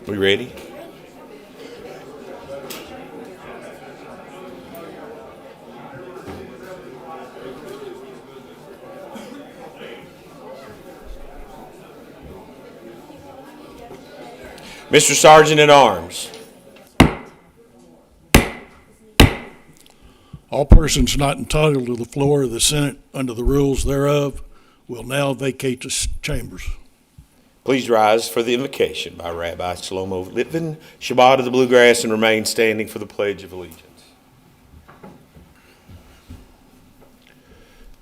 We ready? Mr. Sergeant at Arms. All persons not entitled to the floor of the Senate under the rules thereof will now vacate the chambers. Please rise for the invocation by Rabbi Shlomo Litvin, Shabbat of the Bluegrass, and remain standing for the Pledge of Allegiance.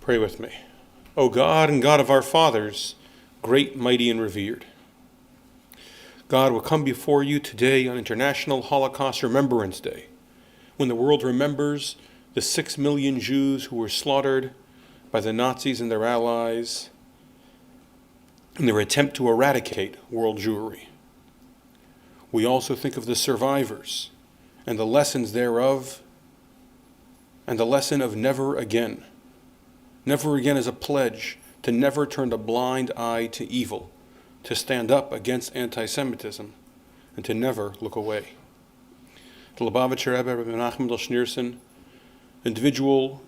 Pray with me. O God and God of our fathers, great, mighty, and revered, God will come before you today on International Holocaust Remembrance Day, when the world remembers the 6 million Jews who were slaughtered by the Nazis and their allies in their attempt to eradicate world Jewry. We also think of the survivors and the lessons thereof, and the lesson of never again. Never again is a pledge to never turn a blind eye to evil, to stand up against anti-Semitism, and to never look away. The Lubavitcher Rebbe, Rabbi Menachem Mendel Schneerson, individual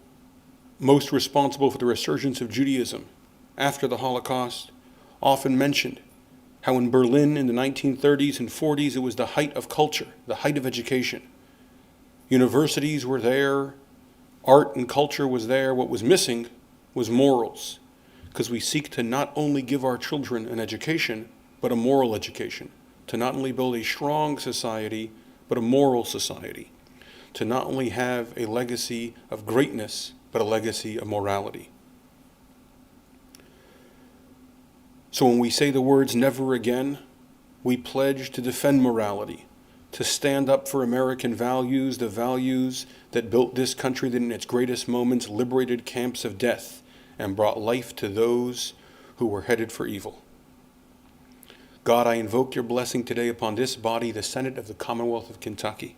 most responsible for the resurgence of Judaism after the Holocaust, often mentioned how in Berlin in the 1930s and 40s it was the height of culture, the height of education. Universities were there, art and culture was there. What was missing was morals, because we seek to not only give our children an education, but a moral education, to not only build a strong society, but a moral society, to not only have a legacy of greatness, but a legacy of morality. So when we say the words never again, we pledge to defend morality, to stand up for American values, the values that built this country that in its greatest moments liberated camps of death and brought life to those who were headed for evil. God, I invoke your blessing today upon this body, the Senate of the Commonwealth of Kentucky.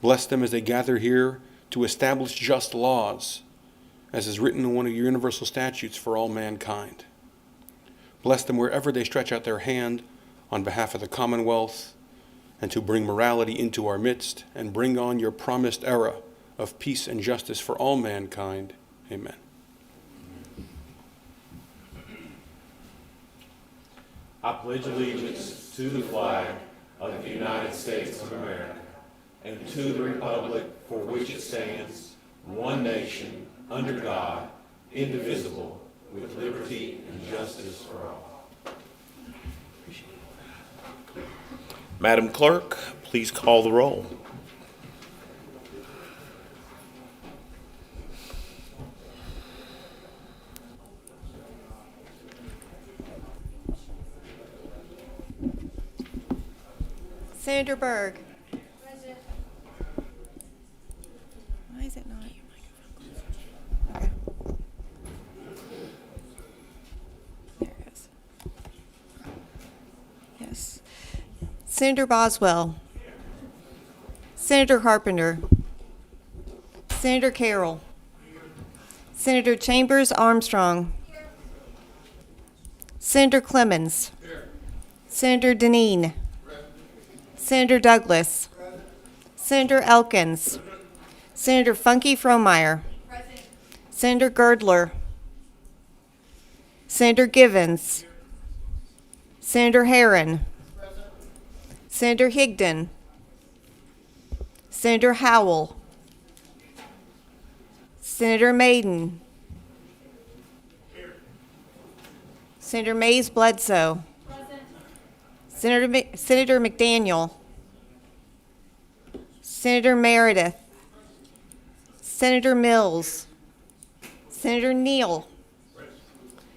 Bless them as they gather here to establish just laws, as is written in one of your universal statutes for all mankind. Bless them wherever they stretch out their hand on behalf of the Commonwealth, and to bring morality into our midst and bring on your promised era of peace and justice for all mankind. Amen. I pledge allegiance to the flag of the United States of America and to the republic for which it stands, one nation, under God, indivisible, with liberty and justice for all. Madam Clerk, please call the roll. Senator Berg. Present. Why is it not? Okay. There it is. Yes. Senator Boswell. Senator Carpenter. Senator Carroll. Senator Chambers Armstrong. Senator Clemens. Senator Deneen. Senator Douglas. Senator Elkins. Senator Funke Fromeyer. Senator Girdler. Senator Givens. Senator Herron. Senator Higdon. Senator Howell. Senator Maiden. Senator Mays Bledsoe. Senator McDaniel. Senator Meredith. Senator Mills. Senator Neal.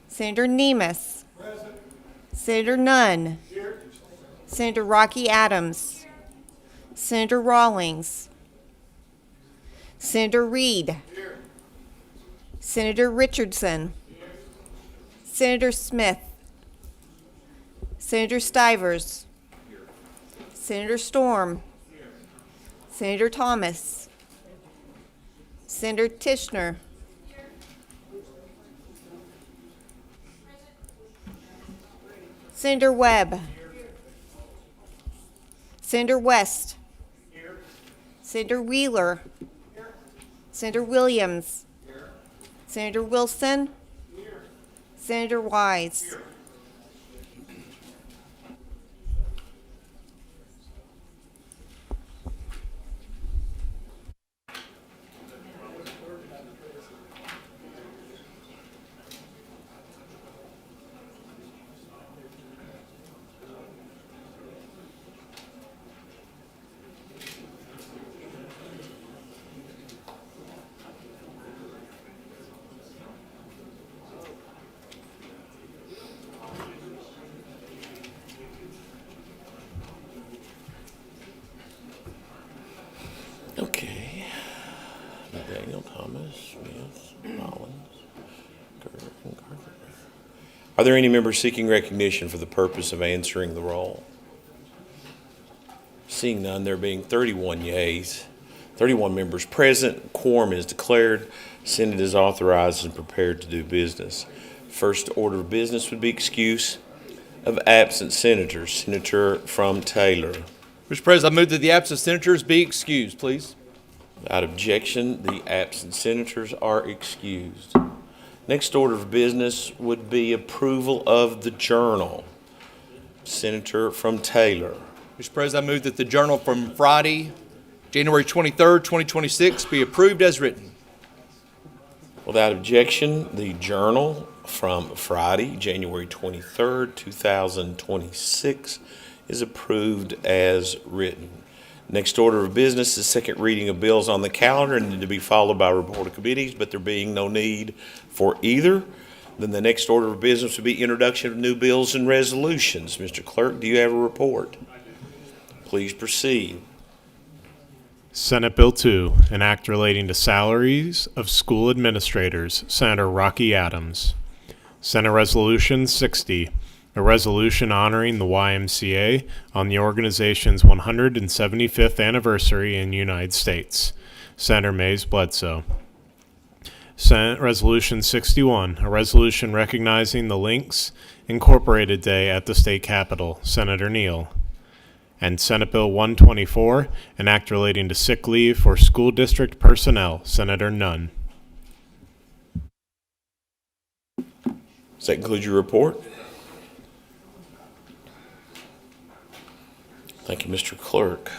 Senator Nemus. Senator Nunn. Senator Rocky Adams. Senator Rawlings. Senator Reed. Senator Richardson. Senator Smith. Senator Stivers. Senator Storm. Senator Thomas. Senator Tishner. Senator Webb. Senator West. Senator Wheeler. Senator Williams. Senator Wilson. Senator Wise. Okay. Daniel, Thomas, Smith, Rollins, Kirk, and Carpenter. Are there any members seeking recognition for the purpose of answering the roll? Seeing none, there being 31 yeas, 31 members present, quorum is declared, Senate is authorized and prepared to do business. First order of business would be excuse of absent senators. Senator from Taylor. Mr. President, I move that the absent senators be excused, please. Without objection, the absent senators are excused. Next order of business would be approval of the journal. Senator from Taylor. Mr. President, I move that the journal from Friday, January 23rd, 2026 be approved as written. Without objection, the journal from Friday, January 23rd, 2026 is approved as written. Next order of business is second reading of bills on the calendar and to be followed by report of committees, but there being no need for either, then the next order of business would be introduction of new bills and resolutions. Mr. Clerk, do you have a report? Please proceed. Senate Bill 2, an act relating to salaries of school administrators, Senator Rocky Adams. Senate Resolution 60, a resolution honoring the YMCA on the organization's 175th anniversary in the United States, Senator Mays Bledsoe. Senate Resolution 61, a resolution recognizing the Links Incorporated Day at the state capitol, Senator Neal. And Senate Bill 124, an act relating to sick leave for school district personnel, Senator Nunn. Does that conclude your report? Thank you, Mr. Clerk.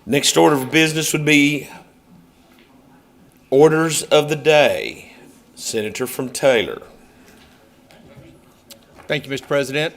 Next order of business would be orders of the day. Senator from Taylor. Thank you, Mr. President.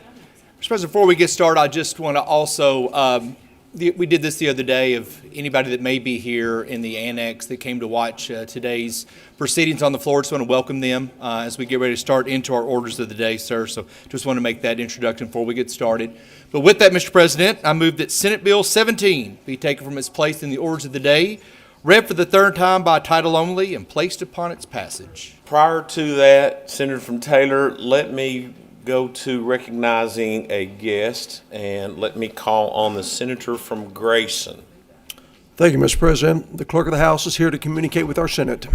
Mr. President, before we get started, I just want to also, we did this the other day, of anybody that may be here in the annex that came to watch today's proceedings on the floor. Just want to welcome them as we get ready to start into our orders of the day, sir. So just want to make that introduction before we get started. But with that, Mr. President, I move that Senate Bill 17 be taken from its place in the orders of the day, read for the third time by title only, and placed upon its passage. Prior to that, Senator from Taylor, let me go to recognizing a guest, and let me call on the Senator from Grayson. Thank you, Mr. President. The Clerk of the House is here to communicate with our Senate.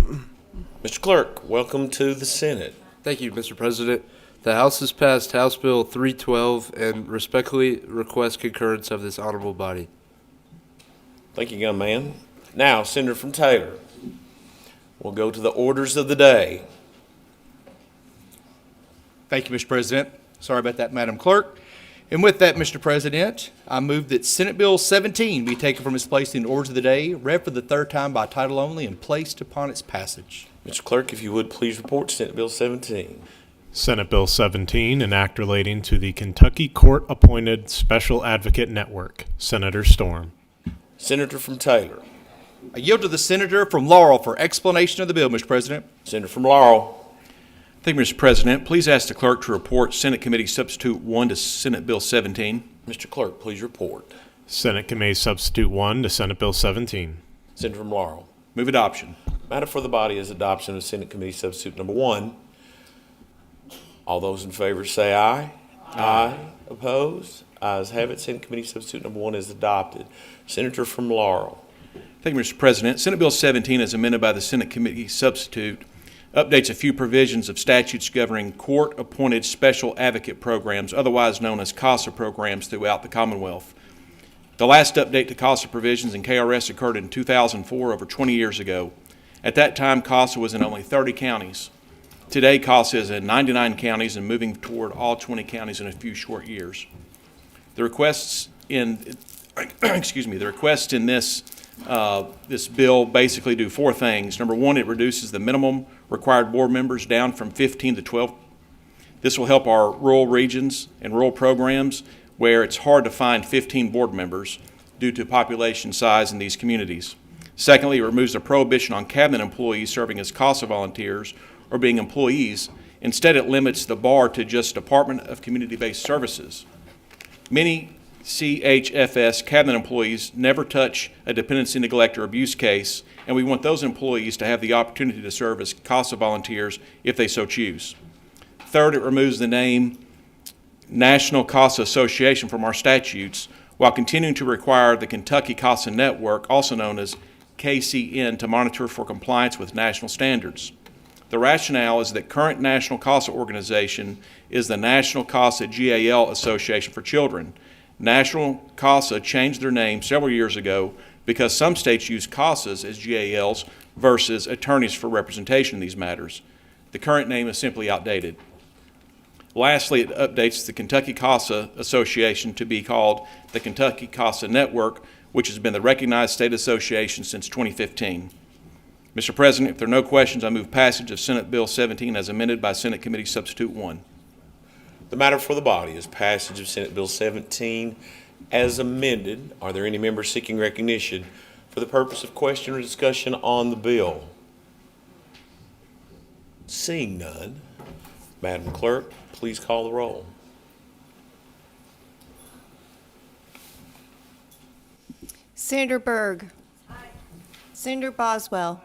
Mr. Clerk, welcome to the Senate. Thank you, Mr. President. The House has passed House Bill 312 and respectfully request concurrence of this honorable body. Thank you, young man. Now, Senator from Taylor, we'll go to the orders of the day. Thank you, Mr. President. Sorry about that, Madam Clerk. And with that, Mr. President, I move that Senate Bill 17 be taken from its place in the orders of the day, read for the third time by title only, and placed upon its passage. Mr. Clerk, if you would please report Senate Bill 17. Senate Bill 17, an act relating to the Kentucky Court-Appointed Special Advocate Network, Senator Storm. Senator from Taylor. I yield to the Senator from Laurel for explanation of the bill, Mr. President. Senator from Laurel. Thank you, Mr. President. Please ask the clerk to report Senate Committee Substitute 1 to Senate Bill 17. Mr. Clerk, please report. Senate Committee Substitute 1 to Senate Bill 17. Senator from Laurel. Move adoption. Matter for the body is adoption of Senate Committee Substitute number 1. All those in favor say aye. Aye. Opposed? Ayes have it. Senate Committee Substitute number 1 is adopted. Senator from Laurel. Thank you, Mr. President. Senate Bill 17, as amended by the Senate Committee Substitute, updates a few provisions of statutes governing court-appointed special advocate programs, otherwise known as CASA programs, throughout the Commonwealth. The last update to CASA provisions in KRS occurred in 2004, over 20 years ago. At that time, CASA was in only 30 counties. Today, CASA is in 99 counties and moving toward all 20 counties in a few short years. The requests in, the requests in this bill basically do four things. Number one, it reduces the minimum required board members down from 15 to 12. This will help our rural regions and rural programs where it's hard to find 15 board members due to population size in these communities. Secondly, it removes the prohibition on cabinet employees serving as CASA volunteers or being employees. Instead, it limits the bar to just Department of Community-Based Services. Many CHFS cabinet employees never touch a dependency, neglect, or abuse case, and we want those employees to have the opportunity to serve as CASA volunteers if they so choose. Third, it removes the name National CASA Association from our statutes while continuing to require the Kentucky CASA Network, also known as KCN, to monitor for compliance with national standards. The rationale is that current National CASA organization is the National CASA GAL Association for Children. National CASA changed their name several years ago because some states use CASAs as GALs versus attorneys for representation in these matters. The current name is simply outdated. Lastly, it updates the Kentucky CASA Association to be called the Kentucky CASA Network, which has been the recognized state association since 2015. Mr. President, if there are no questions, I move passage of Senate Bill 17 as amended by Senate Committee Substitute 1. The matter for the body is passage of Senate Bill 17 as amended. Are there any members seeking recognition for the purpose of question or discussion on the bill? Seeing none, Madam Clerk, please call the roll. Senator Berg. Senator Boswell.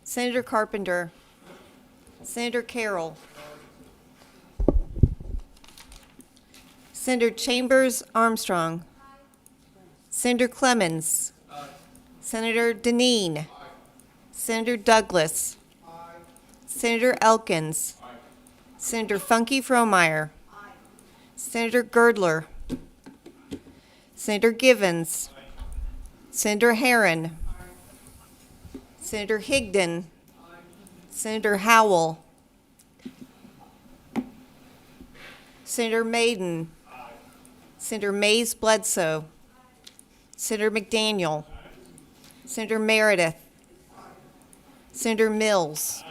Senator Carpenter. Senator Carroll. Senator Chambers Armstrong. Senator Clemens. Senator Deneen. Senator Douglas. Senator Elkins. Senator Funke Fromeyer. Senator Girdler. Senator Givens. Senator Herron. Senator Higdon. Senator Howell. Senator Maiden. Senator Mays Bledsoe. Senator McDaniel. Senator Meredith. Senator Mills.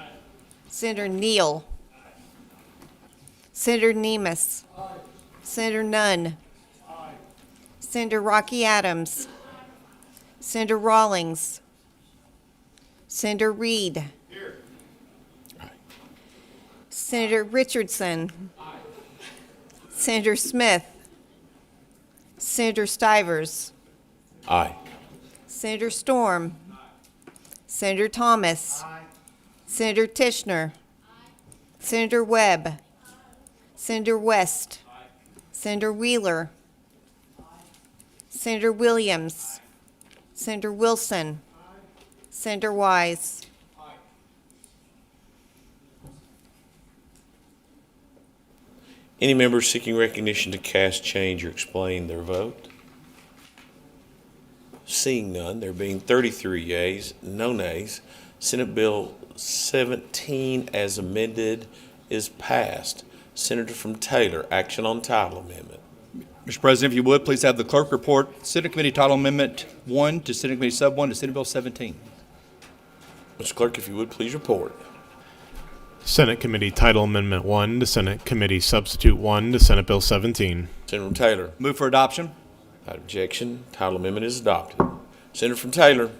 Senator Neal. Senator Nemus. Senator Nunn. Senator Rocky Adams. Senator Rawlings. Senator Reed. Senator Richardson. Senator Smith. Senator Stivers. Aye. Senator Storm. Senator Thomas. Senator Tishner. Senator Webb. Senator West. Senator Wheeler. Senator Williams. Senator Wilson. Senator Wise. Any members seeking recognition to cast, change, or explain their vote? Seeing none, there being 33 yeas, no nays, Senate Bill 17 as amended is passed. Senator from Taylor, action on title amendment. Mr. President, if you would, please have the clerk report Senate Committee Title Amendment 1 to Senate Committee Sub 1 to Senate Bill 17. Mr. Clerk, if you would, please report. Senate Committee Title Amendment 1 to Senate Committee Substitute 1 to Senate Bill 17. Senator from Taylor. Move for adoption. Without objection, title amendment is adopted. Senator from Taylor.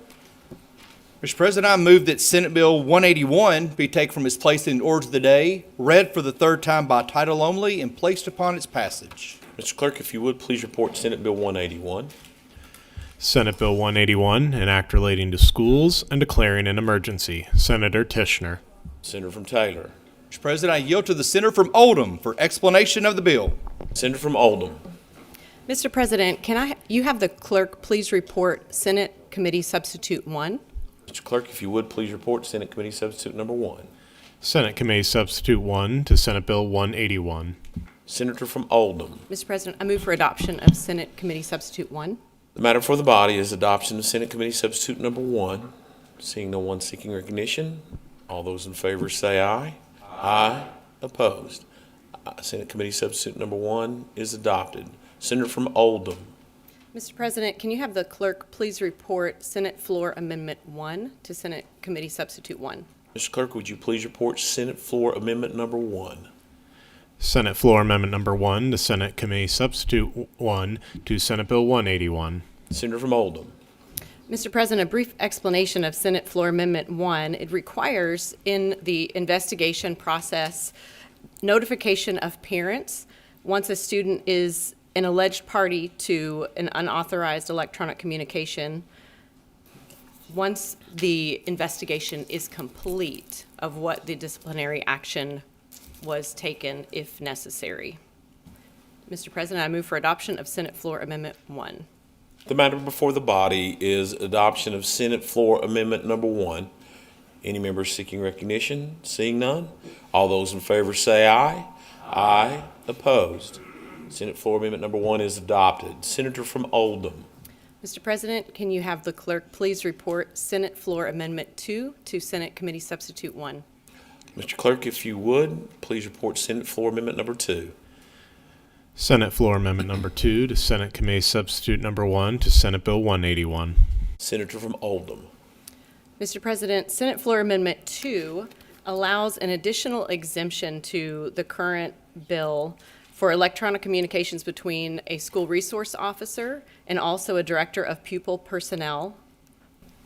Mr. President, I move that Senate Bill 181 be taken from its place in order of the day, read for the third time by title only, and placed upon its passage. Mr. Clerk, if you would, please report Senate Bill 181. Senate Bill 181, an act relating to schools and declaring an emergency. Senator Tishner. Senator from Taylor. Mr. President, I yield to the Senator from Oldham for explanation of the bill. Senator from Oldham. Mr. President, you have the clerk please report Senate Committee Substitute 1? Mr. Clerk, if you would, please report Senate Committee Substitute number 1. Senate Committee Substitute 1 to Senate Bill 181. Senator from Oldham. Mr. President, I move for adoption of Senate Committee Substitute 1. The matter for the body is adoption of Senate Committee Substitute Number 1. Seeing no one seeking recognition, all those in favor say aye. Aye. Opposed? Senate Committee Substitute Number 1 is adopted. Senator from Oldham. Mr. President, can you have the clerk please report Senate Floor Amendment 1 to Senate Committee Substitute 1? Mr. Clerk, would you please report Senate Floor Amendment Number 1? Senate Floor Amendment Number 1 to Senate Committee Substitute 1 to Senate Bill 181. Senator from Oldham. Mr. President, a brief explanation of Senate Floor Amendment 1. It requires in the investigation process notification of parents once a student is an alleged party to an unauthorized electronic communication. Once the investigation is complete of what the disciplinary action was taken if necessary. Mr. President, I move for adoption of Senate Floor Amendment 1. The matter before the body is adoption of Senate Floor Amendment Number 1. Any members seeking recognition? Seeing none, all those in favor say aye. Aye. Opposed? Senate Floor Amendment Number 1 is adopted. Senator from Oldham. Mr. President, can you have the clerk please report Senate Floor Amendment 2 to Senate Committee Substitute 1? Mr. Clerk, if you would, please report Senate Floor Amendment Number 2. Senate Floor Amendment Number 2 to Senate Committee Substitute Number 1 to Senate Bill 181. Senator from Oldham. Mr. President, Senate Floor Amendment 2 allows an additional exemption to the current bill for electronic communications between a school resource officer and also a director of pupil personnel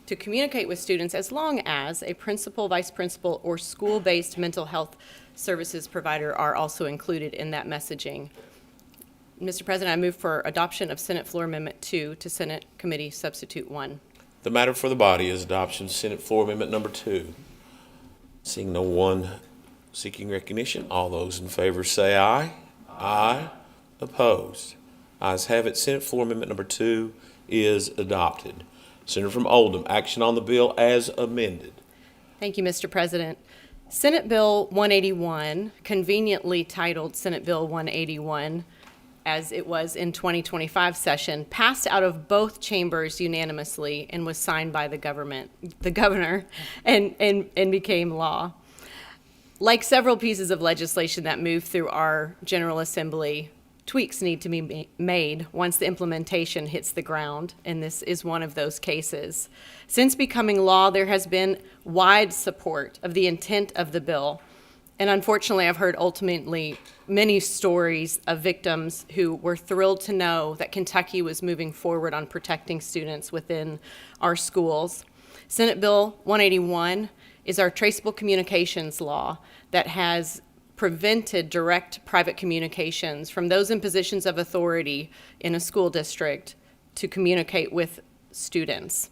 to communicate with students as long as a principal, vice principal, or school-based mental health services provider are also included in that messaging. Mr. President, I move for adoption of Senate Floor Amendment 2 to Senate Committee Substitute 1. The matter for the body is adoption of Senate Floor Amendment Number 2. Seeing no one seeking recognition, all those in favor say aye. Aye. Opposed? Ayes have it. Senate Floor Amendment Number 2 is adopted. Senator from Oldham, action on the bill as amended. Thank you, Mr. President. Senate Bill 181, conveniently titled Senate Bill 181, as it was in 2025 session, passed out of both chambers unanimously and was signed by the governor, and became law. Like several pieces of legislation that move through our General Assembly, tweaks need to be made once the implementation hits the ground, and this is one of those cases. Since becoming law, there has been wide support of the intent of the bill. And unfortunately, I've heard ultimately many stories of victims who were thrilled to know that Kentucky was moving forward on protecting students within our schools. Senate Bill 181 is our traceable communications law that has prevented direct private communications from those in positions of authority in a school district to communicate with students.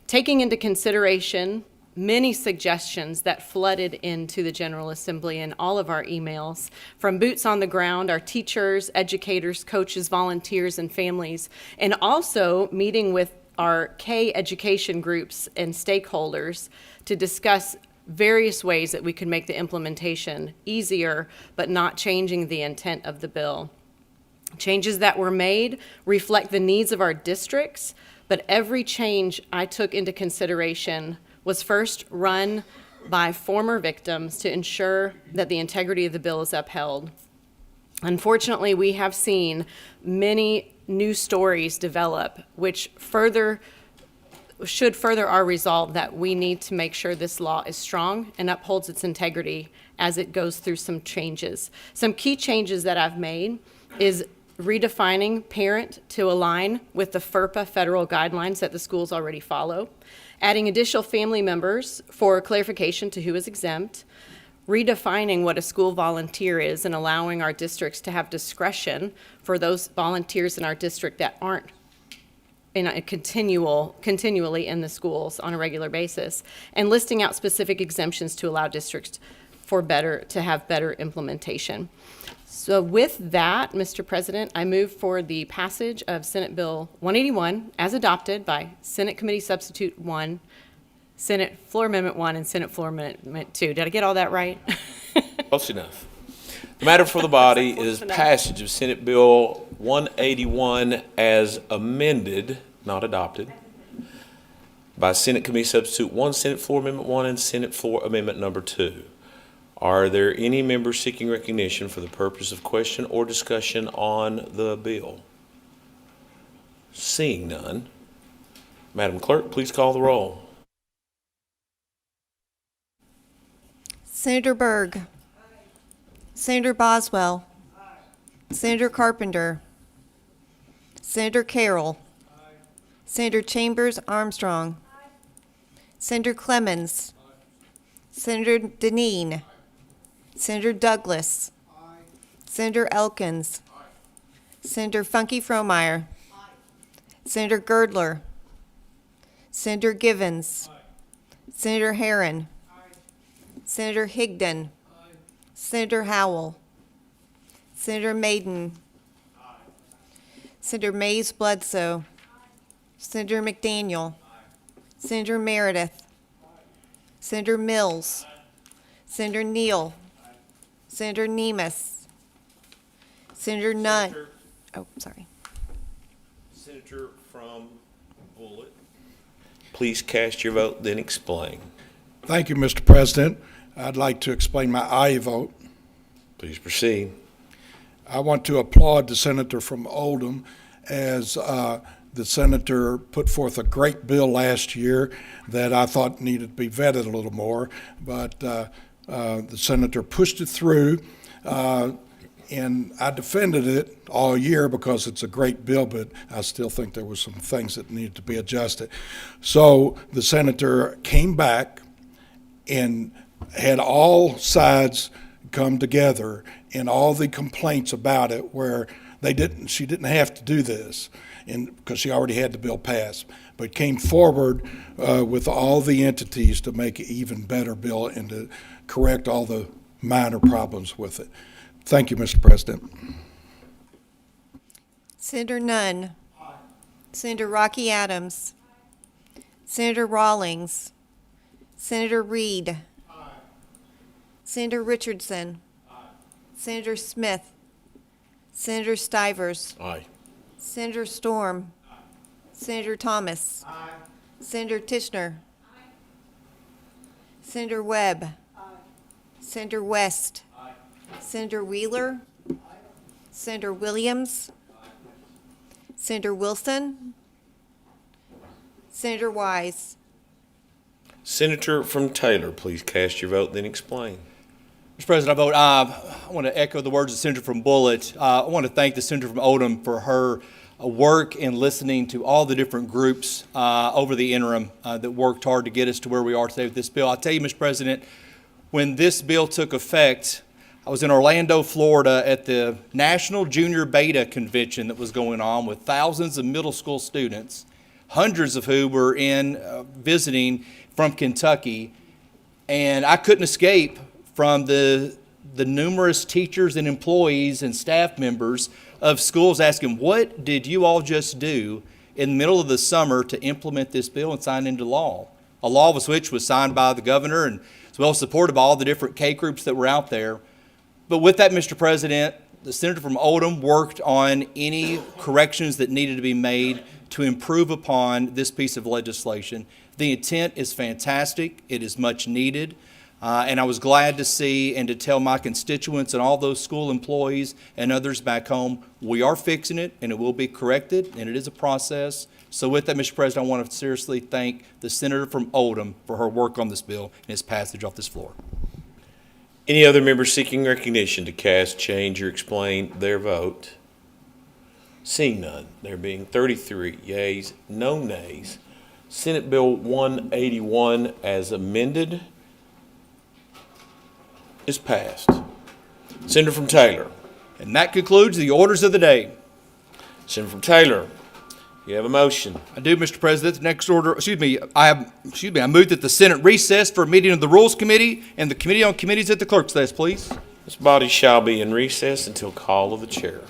Taking into consideration many suggestions that flooded into the General Assembly and all of our emails from boots on the ground, our teachers, educators, coaches, volunteers, and families, and also meeting with our K education groups and stakeholders to discuss various ways that we could make the implementation easier, but not changing the intent of the bill. Changes that were made reflect the needs of our districts, but every change I took into consideration was first run by former victims to ensure that the integrity of the bill is upheld. Unfortunately, we have seen many new stories develop, which should further our resolve that we need to make sure this law is strong and upholds its integrity as it goes through some changes. Some key changes that I've made is redefining parent to align with the FERPA federal guidelines that the schools already follow, adding additional family members for clarification to who is exempt, redefining what a school volunteer is and allowing our districts to have discretion for those volunteers in our district that aren't continually in the schools on a regular basis, and listing out specific exemptions to allow districts to have better implementation. So with that, Mr. President, I move for the passage of Senate Bill 181 as adopted by Senate Committee Substitute 1, Senate Floor Amendment 1, and Senate Floor Amendment 2. Did I get all that right? Close enough. The matter for the body is passage of Senate Bill 181 as amended, not adopted, by Senate Committee Substitute 1, Senate Floor Amendment 1, and Senate Floor Amendment Number 2. Are there any members seeking recognition for the purpose of question or discussion on the bill? Seeing none, Madam Clerk, please call the roll. Senator Berg. Senator Boswell. Senator Carpenter. Senator Carroll. Senator Chambers Armstrong. Senator Clemens. Senator Deneen. Senator Douglas. Senator Elkins. Senator Funky Fromeyer. Senator Girdler. Senator Givens. Senator Herron. Senator Higdon. Senator Howell. Senator Maiden. Senator Mays Bledsoe. Senator McDaniel. Senator Meredith. Senator Mills. Senator Neal. Senator Nemus. Senator Nunn. Oh, sorry. Senator from Bullitt. Please cast your vote, then explain. Thank you, Mr. President. I'd like to explain my aye vote. Please proceed. I want to applaud the senator from Oldham as the senator put forth a great bill last year that I thought needed to be vetted a little more, but the senator pushed it through, and I defended it all year because it's a great bill, but I still think there were some things that needed to be adjusted. So the senator came back and had all sides come together and all the complaints about it where she didn't have to do this because she already had the bill passed, but came forward with all the entities to make an even better bill and to correct all the minor problems with it. Thank you, Mr. President. Senator Nunn. Senator Rocky Adams. Senator Rawlings. Senator Reed. Senator Richardson. Senator Smith. Senator Stivers. Aye. Senator Storm. Senator Thomas. Senator Tishner. Senator Webb. Senator West. Senator Wheeler. Senator Williams. Senator Wilson. Senator Wise. Senator from Taylor, please cast your vote, then explain. Mr. President, I want to echo the words of the senator from Bullitt. I want to thank the senator from Oldham for her work in listening to all the different groups over the interim that worked hard to get us to where we are today with this bill. I'll tell you, Mr. President, when this bill took effect, I was in Orlando, Florida at the National Junior Beta Convention that was going on with thousands of middle school students, hundreds of who were visiting from Kentucky, and I couldn't escape from the numerous teachers and employees and staff members of schools asking, what did you all just do in the middle of the summer to implement this bill and sign into law? A law of which was signed by the governor and as well supported by all the different K groups that were out there. But with that, Mr. President, the senator from Oldham worked on any corrections that needed to be made to improve upon this piece of legislation. The intent is fantastic. It is much needed. And I was glad to see and to tell my constituents and all those school employees and others back home, we are fixing it and it will be corrected and it is a process. So with that, Mr. President, I want to seriously thank the senator from Oldham for her work on this bill and its passage off this floor. Any other members seeking recognition to cast, change, or explain their vote? Seeing none, there being 33 yeas, no nays, Senate Bill 181 as amended is passed. Senator from Taylor. And that concludes the orders of the day. Senator from Taylor, you have a motion. I do, Mr. President. The next order, I move that the Senate recess for a meeting of the Rules Committee and the Committee on Committees at the clerk's desk, please. This body shall be in recess until call of the chair.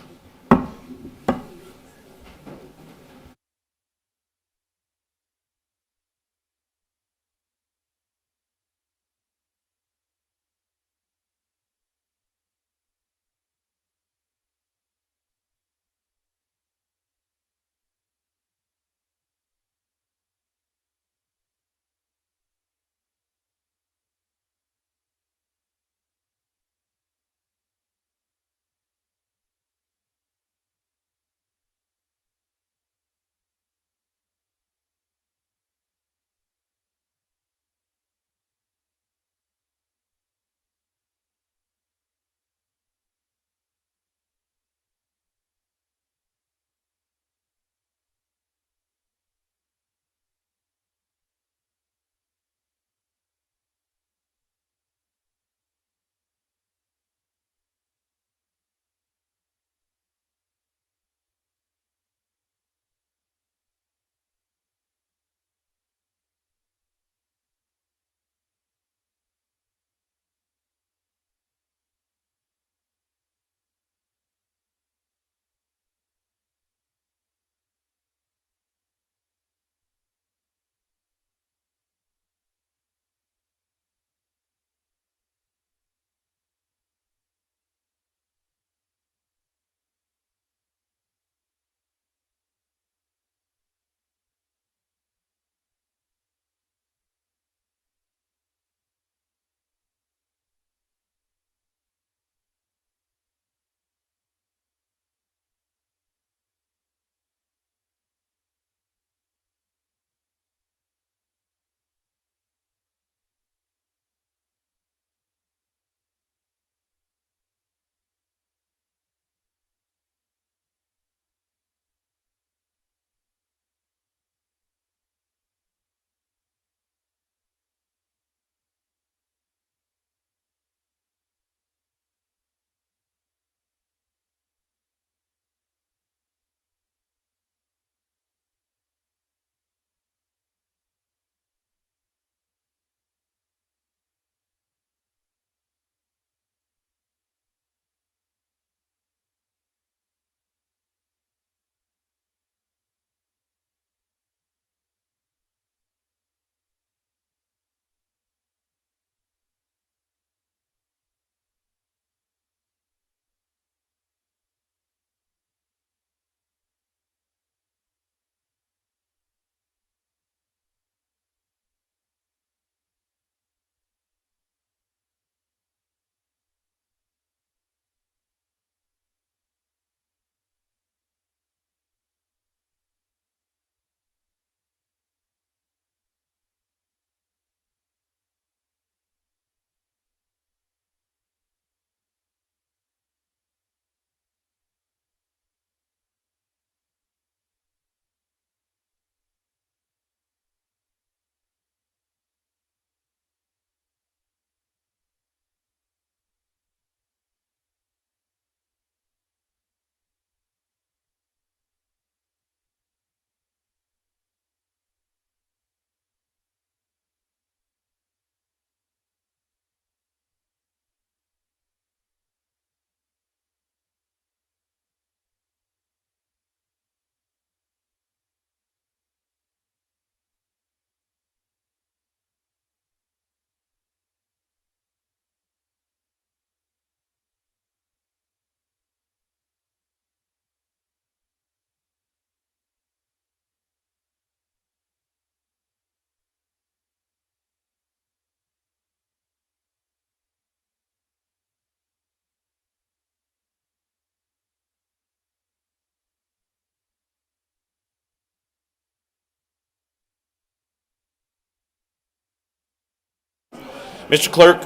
Mr. Clerk,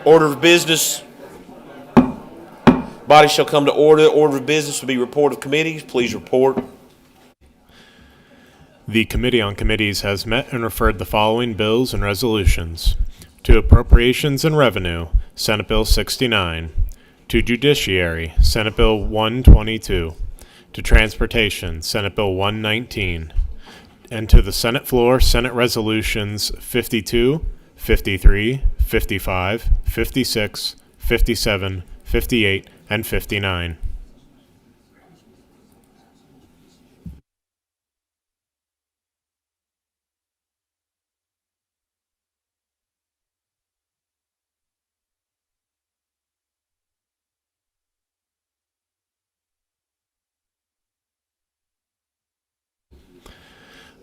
order of business. Body shall come to order. Order of business will be report of committees. Please report. The Committee on Committees has met and referred the following bills and resolutions. To Appropriations and Revenue, Senate Bill 69. To Judiciary, Senate Bill 122. To Transportation, Senate Bill 119. And to the Senate floor, Senate Resolutions 52, 53, 55, 56, 57, 58, and 59.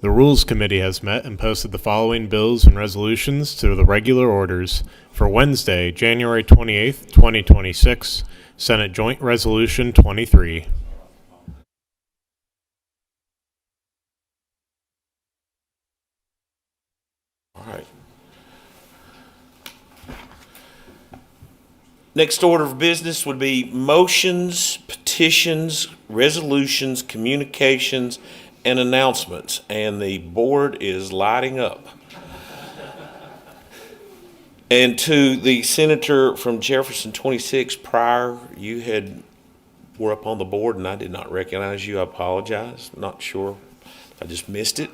The Rules Committee has met and posted the following bills and resolutions to the regular orders for Wednesday, January 28th, 2026, Senate Joint Resolution 23. All right. Next order of business would be motions, petitions, resolutions, communications, and announcements. And the board is lighting up. And to the senator from Jefferson 26 prior, you were up on the board and I did not recognize you. I apologize. Not sure. I just missed it.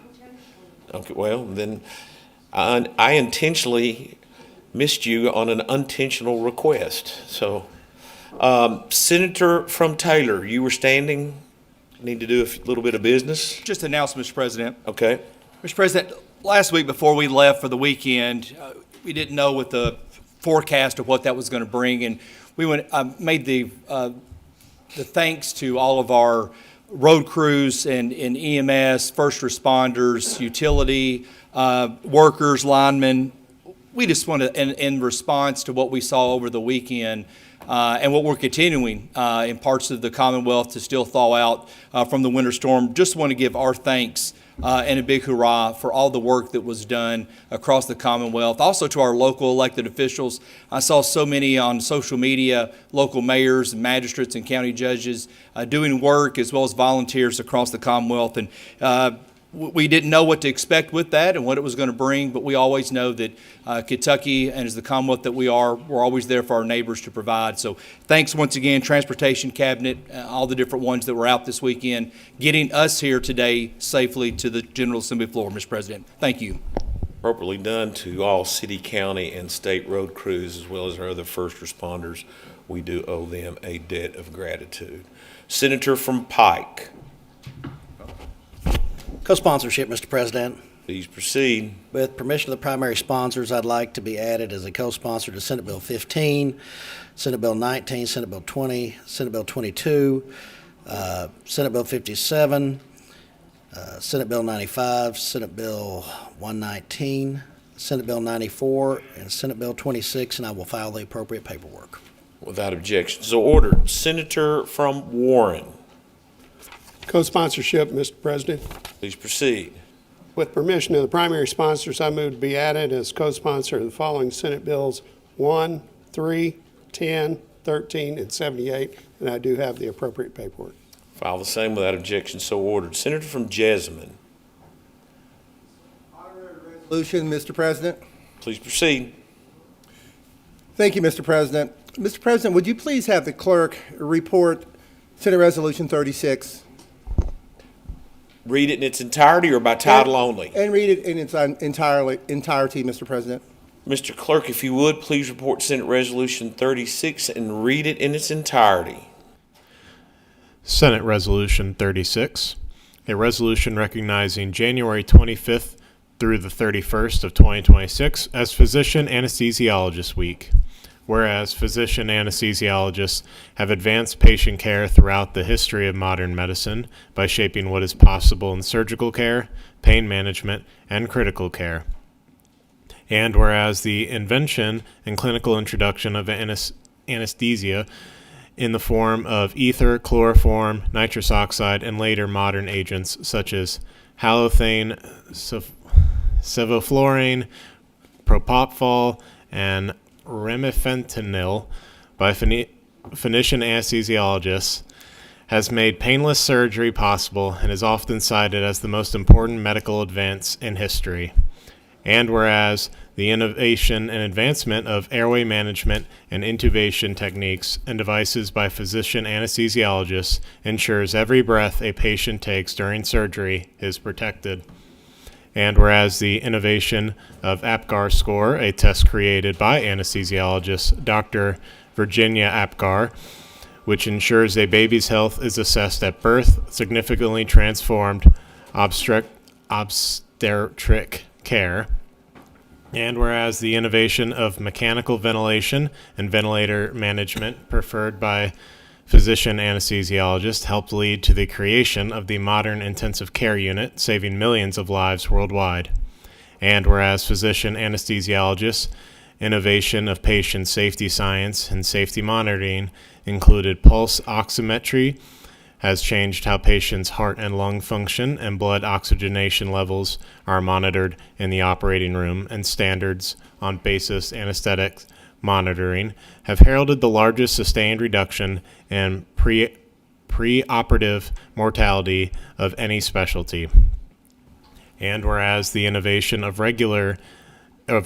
Okay, well, then I intentionally missed you on an unintentional request. So, Senator from Taylor, you were standing. Need to do a little bit of business. Just announce, Mr. President. Okay. Mr. President, last week before we left for the weekend, we didn't know what the forecast of what that was going to bring, and we made the thanks to all of our road crews and EMS, first responders, utility workers, linemen. We just want to, in response to what we saw over the weekend, and what we're continuing in parts of the Commonwealth to still thaw out from the winter storm, just want to give our thanks and a big hurrah for all the work that was done across the Commonwealth. Also to our local elected officials. I saw so many on social media, local mayors and magistrates and county judges doing work as well as volunteers across the Commonwealth. And we didn't know what to expect with that and what it was going to bring, but we always know that Kentucky, and as the Commonwealth that we are, we're always there for our neighbors to provide. So thanks once again, Transportation Cabinet, all the different ones that were out this weekend, getting us here today safely to the General Assembly floor, Mr. President. Thank you. Appropriately done to all city, county, and state road crews, as well as our other first responders. We do owe them a debt of gratitude. Senator from Pike. Co-sponsorship, Mr. President. Please proceed. With permission of the primary sponsors, I'd like to be added as a co-sponsor to Senate Bill 15, Senate Bill 19, Senate Bill 20, Senate Bill 22, Senate Bill 57, Senate Bill 95, Senate Bill 119, Senate Bill 94, and Senate Bill 26, and I will file the appropriate paperwork. Without objection. So ordered. Senator from Warren. Co-sponsorship, Mr. President. Please proceed. With permission of the primary sponsors, I move to be added as co-sponsor of the following Senate Bills 1, 3, 10, 13, and 78, and I do have the appropriate paperwork. File the same without objection. So ordered. Senator from Jessamine. Resolution, Mr. President. Please proceed. Thank you, Mr. President. Mr. President, would you please have the clerk report Senate Resolution 36? Read it in its entirety or by title only? And read it in its entirety, Mr. President. Mr. Clerk, if you would, please report Senate Resolution 36 and read it in its entirety. Senate Resolution 36, a resolution recognizing January 25th through the 31st of 2026 as Physician Anesthesiologist Week. Whereas physician anesthesiologists have advanced patient care throughout the history of modern medicine by shaping what is possible in surgical care, pain management, and critical care. And whereas the invention and clinical introduction of anesthesia in the form of ether, chloroform, nitrous oxide, and later modern agents such as halothane, sevoflurane, propofol, and remifentanil by Phoenician anesthesiologists has made painless surgery possible and is often cited as the most important medical advance in history. And whereas the innovation and advancement of airway management and intubation techniques and devices by physician anesthesiologists ensures every breath a patient takes during surgery is protected. And whereas the innovation of APGAR score, a test created by anesthesiologist Dr. Virginia APGAR, which ensures a baby's health is assessed at birth, significantly transformed obstetric care. And whereas the innovation of mechanical ventilation and ventilator management preferred by physician anesthesiologists helped lead to the creation of the modern intensive care unit, saving millions of lives worldwide. And whereas physician anesthesiologists' innovation of patient safety science and safety monitoring included pulse oximetry, has changed how patients' heart and lung function and blood oxygenation levels are monitored in the operating room, and standards on basis anesthetic monitoring have heralded the largest sustained reduction in pre-operative mortality of any specialty. And whereas the innovation of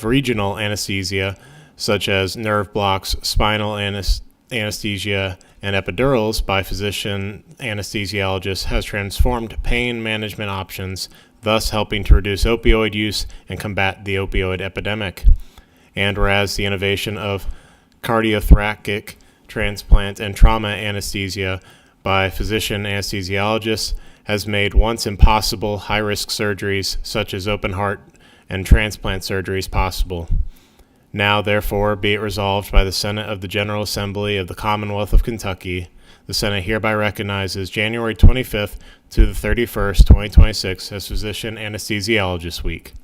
regional anesthesia, such as nerve blocks, spinal anesthesia, and epidurals by physician anesthesiologists has transformed pain management options, thus helping to reduce opioid use and combat the opioid epidemic. And whereas the innovation of cardiothoracic transplant and trauma anesthesia by physician anesthesiologists has made once impossible high-risk surgeries such as open heart and transplant surgeries possible. Now, therefore, be it resolved by the Senate of the General Assembly of the Commonwealth of Kentucky, the Senate hereby recognizes January 25th to the 31st, 2026 as Physician Anesthesiologist Week.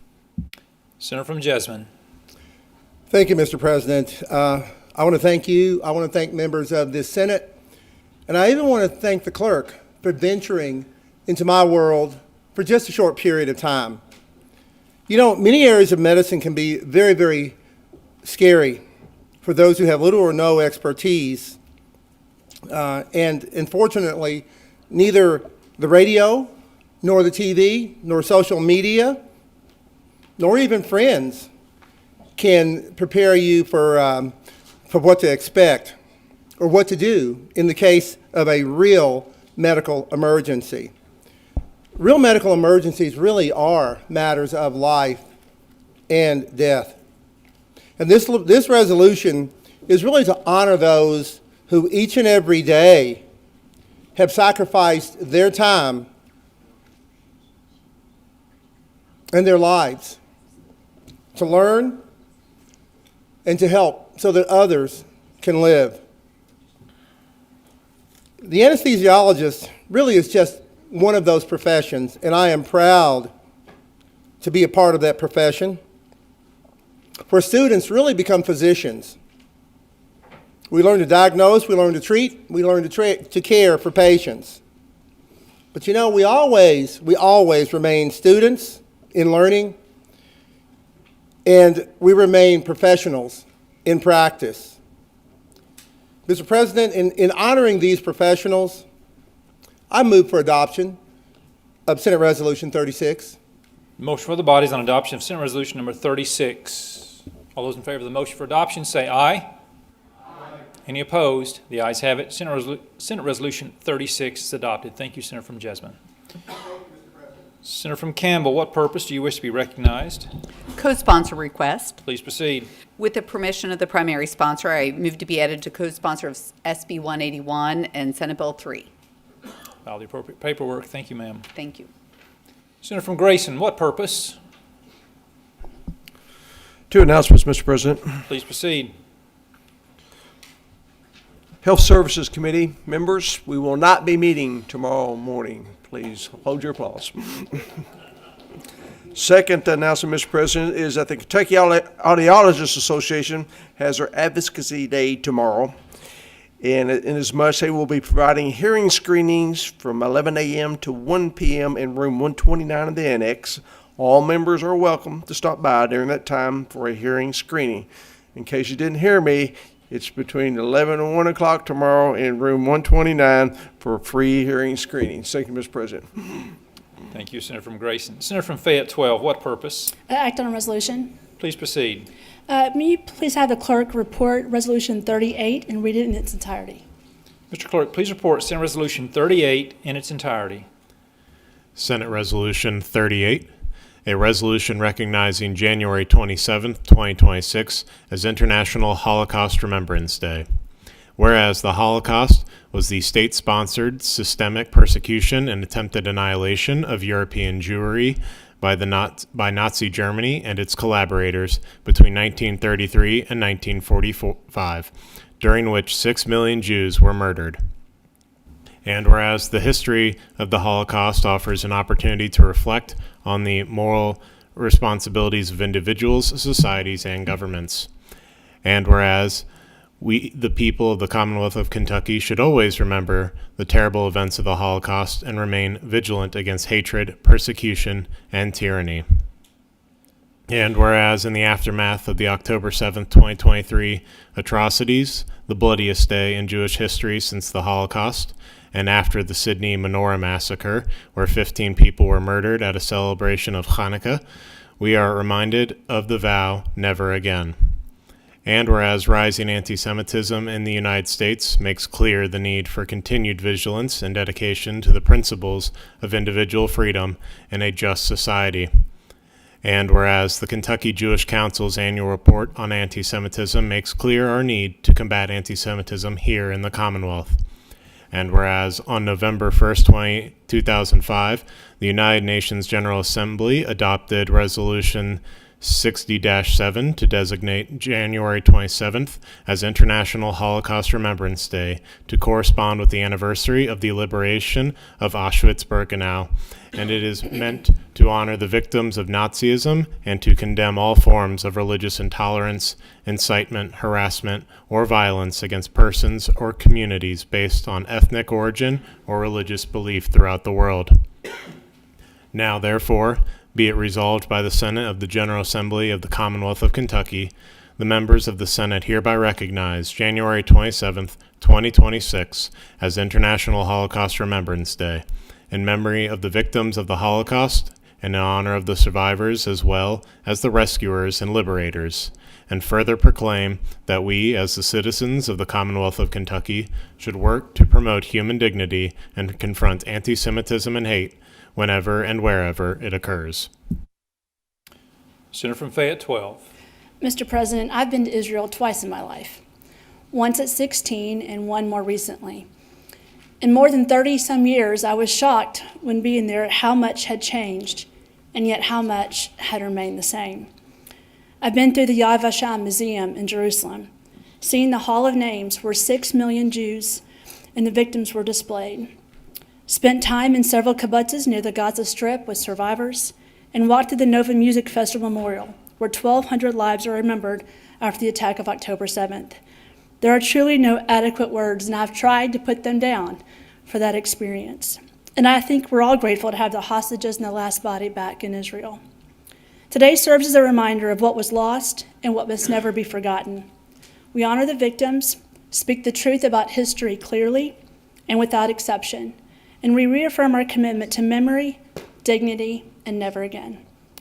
Senator from Jessamine. Thank you, Mr. President. I want to thank you. I want to thank members of this Senate. And I even want to thank the clerk for venturing into my world for just a short period of time. You know, many areas of medicine can be very, very scary for those who have little or no expertise. And unfortunately, neither the radio, nor the TV, nor social media, nor even friends can prepare you for what to expect or what to do in the case of a real medical emergency. Real medical emergencies really are matters of life and death. And this resolution is really to honor those who each and every day have sacrificed their time and their lives to learn and to help so that others can live. The anesthesiologist really is just one of those professions, and I am proud to be a part of that profession, where students really become physicians. We learn to diagnose, we learn to treat, we learn to care for patients. But you know, we always remain students in learning, and we remain professionals in practice. Mr. President, in honoring these professionals, I move for adoption of Senate Resolution 36. Motion for the body is on adoption of Senate Resolution number 36. All those in favor of the motion for adoption say aye. Aye. Any opposed? The ayes have it. Senate Resolution 36 is adopted. Thank you, Senator from Jessamine. Senator from Campbell, what purpose do you wish to be recognized? Co-sponsor request. Please proceed. With the permission of the primary sponsor, I move to be added to co-sponsor of SB 181 and Senate Bill 3. File the appropriate paperwork. Thank you, ma'am. Thank you. Senator from Grayson, what purpose? Two announcements, Mr. President. Please proceed. Health Services Committee members, we will not be meeting tomorrow morning. Please hold your applause. Second announcement, Mr. President, is that the Kentucky Audiologists Association has their Advocacy Day tomorrow. And inasmuch they will be providing hearing screenings from 11 a.m. to 1 p.m. in room 129 of the annex. All members are welcome to stop by during that time for a hearing screening. In case you didn't hear me, it's between 11 and 1 o'clock tomorrow in room 129 for free hearing screenings. Thank you, Mr. President. Thank you, Senator from Grayson. Senator from Fayette, 12. What purpose? Act on a resolution. Please proceed. May you please have the clerk report Resolution 38 and read it in its entirety? Mr. Clerk, please report Senate Resolution 38 in its entirety. Senate Resolution 38, a resolution recognizing January 27, 2026 as International Holocaust Remembrance Day. Whereas the Holocaust was the state-sponsored systemic persecution and attempted annihilation of European Jewry by Nazi Germany and its collaborators between 1933 and 1945, during which 6 million Jews were murdered. And whereas the history of the Holocaust offers an opportunity to reflect on the moral responsibilities of individuals, societies, and governments. And whereas we, the people of the Commonwealth of Kentucky, should always remember the terrible events of the Holocaust and remain vigilant against hatred, persecution, and tyranny. And whereas in the aftermath of the October 7, 2023 atrocities, the bloodiest day in Jewish history since the Holocaust, and after the Sydney Menorah massacre, where 15 people were murdered at a celebration of Hanukkah, we are reminded of the vow, never again. And whereas rising anti-Semitism in the United States makes clear the need for continued vigilance and dedication to the principles of individual freedom in a just society. And whereas the Kentucky Jewish Council's annual report on anti-Semitism makes clear our need to combat anti-Semitism here in the Commonwealth. And whereas on November 1st, 2005, the United Nations General Assembly adopted Resolution 60-7 to designate January 27th as International Holocaust Remembrance Day to correspond with the anniversary of the liberation of Auschwitz-Birkenau, and it is meant to honor the victims of Nazism and to condemn all forms of religious intolerance, incitement, harassment, or violence against persons or communities based on ethnic origin or religious belief throughout the world. Now, therefore, be it resolved by the Senate of the General Assembly of the Commonwealth of Kentucky, the members of the Senate hereby recognize January 27, 2026 as International Holocaust Remembrance Day, in memory of the victims of the Holocaust and in honor of the survivors as well as the rescuers and liberators, and further proclaim that we, as the citizens of the Commonwealth of Kentucky, should work to promote human dignity and confront anti-Semitism and hate whenever and wherever it occurs. Senator from Fayette, 12. Mr. President, I've been to Israel twice in my life, once at 16 and one more recently. In more than 30-some years, I was shocked when being there at how much had changed, and yet how much had remained the same. I've been through the Yad Vashem Museum in Jerusalem, seen the Hall of Names where 6 million Jews and the victims were displayed, spent time in several kibbutzes near the Gaza Strip with survivors, and walked to the Nova Music Festival Memorial, where 1,200 lives are remembered after the attack of October 7th. There are truly no adequate words, and I've tried to put them down for that experience. And I think we're all grateful to have the hostages and the last body back in Israel. Today serves as a reminder of what was lost and what must never be forgotten. We honor the victims, speak the truth about history clearly and without exception, and we reaffirm our commitment to memory, dignity, and never again.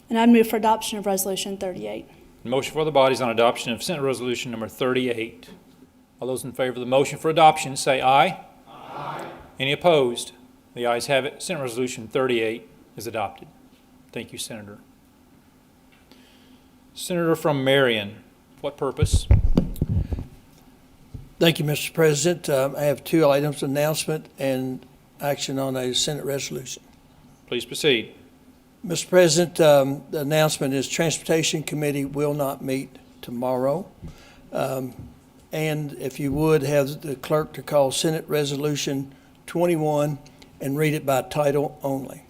And I move for adoption of Resolution 38. Motion for the body is on adoption of Senate Resolution number 38. All those in favor of the motion for adoption say aye. Aye. Any opposed? The ayes have it. Senate Resolution 38 is adopted. Thank you, Senator. Senator from Marion, what purpose? Thank you, Mr. President. I have two items, announcement and action on a Senate resolution. Please proceed. Mr. President, the announcement is Transportation Committee will not meet tomorrow. And if you would, have the clerk to call Senate Resolution 21 and read it by title only.